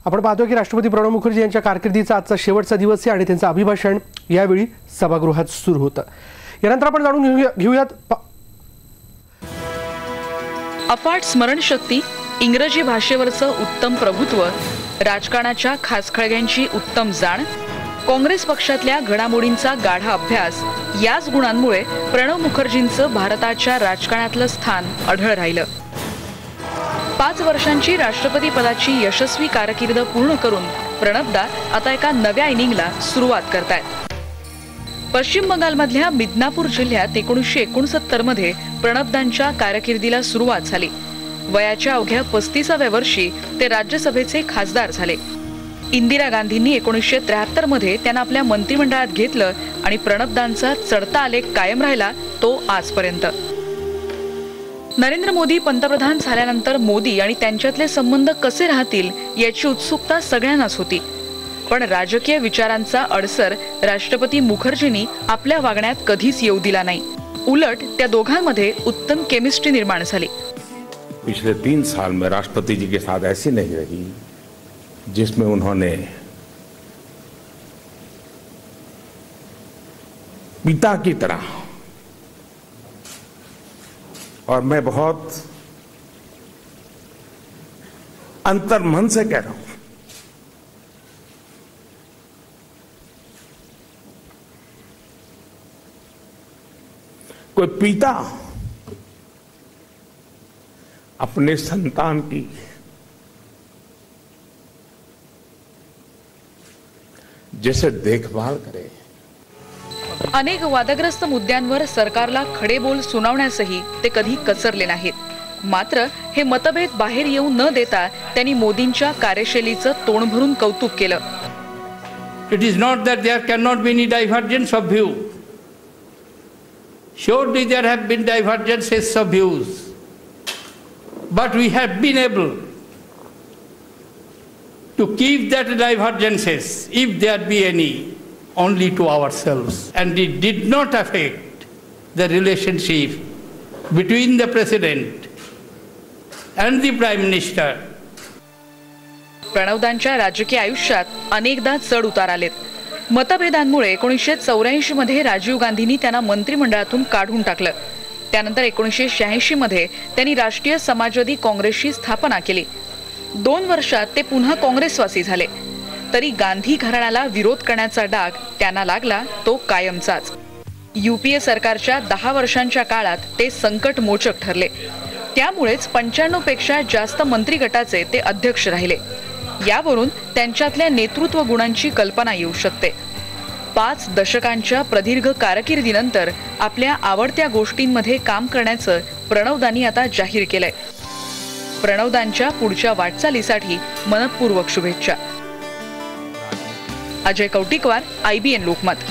आपण पाहतो की राष्ट्रपती प्रणव मुखर्जी यांच्या कारकिर्दीचा आजचा शेवटचा दिवस आहे आणि त्यांचं अभिभाषण यावेळी सभागृहात सुरू होतं। यानंतर आपण जाणून घेऊयात अफाट स्मरणशक्ती, इंग्रजी भाषेवरचं उत्तम प्रभुत्व, राजकारणाच्या खासखळग्यांची उत्तम जाण, काँग्रेस पक्षातल्या घडामोडींचा गाढा अभ्यास याच गुणांमुळे प्रणव मुखर्जींचं भारताच्या राजकारणातलं स्थान अढळ राहिलं। 5 वर्षांची राष्ट्रपती पदाची यशस्वी कारकीर्द पूर्ण करून प्रणबदा आता एका नव्या इनिंगला सुरुवात करतायत। पश्चिम बंगालमधल्या मिदनापूर जिल्ह्यात 1969 मध्ये प्रणबदांच्या कारकिर्दीला सुरुवात झाली। वयाच्या अवघ्या 35व्या वर्षी ते राज्यसभेचे खासदार झाले। इंदिरा गांधींनी 1973 मध्ये त्यांना आपल्या मंत्रिमंडळात घेतलं आणि प्रणबदांचा चढता आलेख कायम राहिला तो आजपर्यंत। नरेंद्र मोदी पंतप्रधान झाल्यानंतर मोदी आणि त्यांच्यातले संबंध कसे राहतील याची उत्सुकता सगळ्यांनाच होती, पण राजकीय विचारांचा अडसर राष्ट्रपती मुखर्जींनी आपल्या वागण्यात कधीच येऊ दिला नाही। उलट त्या दोघांमध्ये उत्तम केमिस्ट्री निर्माण झाली। पिछले 3 साल में राष्ट्रपति जी के साथ ऐसी नहीं रही जिसमें उन्होंने पिता की तरह, और मैं बहुत अंतर्मन से कह रहा हूं, कोई पिता अपने संतान की जैसे देखभाल करे। अनेक वादग्रस्त मुद्द्यांवर सरकारला खडे बोल सुनावण्यासही ते कधी कचरले नाहीत। मात्र हे मतभेद बाहेर येऊ न देता त्यांनी मोदींच्या कार्यशैलीचं तोंड भरून कौतुक केलं। It is not that there cannot be any divergence of view. Surely there have been divergences of views, but we have been able to keep that divergences, if there be any, only to ourselves, and it did not affect the relationship between the president and the prime minister. प्रणवदांच्या राजकीय आयुष्यात अनेकदा चढ उतार आलेत। मतभेदांमुळे 1984 मध्ये राजीव गांधींनी त्यांना मंत्रिमंडळातून काढून टाकलं। त्यानंतर 1986 मध्ये त्यांनी राष्ट्रीय समाजवादी काँग्रेसची स्थापना केली। 2 वर्षात ते पुन्हा काँग्रेसवासी झाले, तरी गांधी घराण्याला विरोध करण्याचा डाग त्यांना लागला तो कायमचाच। यूपीए सरकारच्या 10 वर्षांच्या काळात ते संकटमोचक ठरले। त्यामुळेच 95 पेक्षा जास्त मंत्री गटाचे ते अध्यक्ष राहिले। यावरून त्यांच्यातल्या नेतृत्व गुणांची कल्पना येऊ शकते। 5 दशकांच्या प्रदीर्घ कारकिर्दीनंतर आपल्या आवडत्या गोष्टींमध्ये काम करण्याचं प्रणवदांनी आता जाहीर केलंय। प्रणवदांच्या पुढच्या वाटचालीसाठी मनपूर्वक शुभेच्छा। अजय कौटिकवार, IBN लोकमत।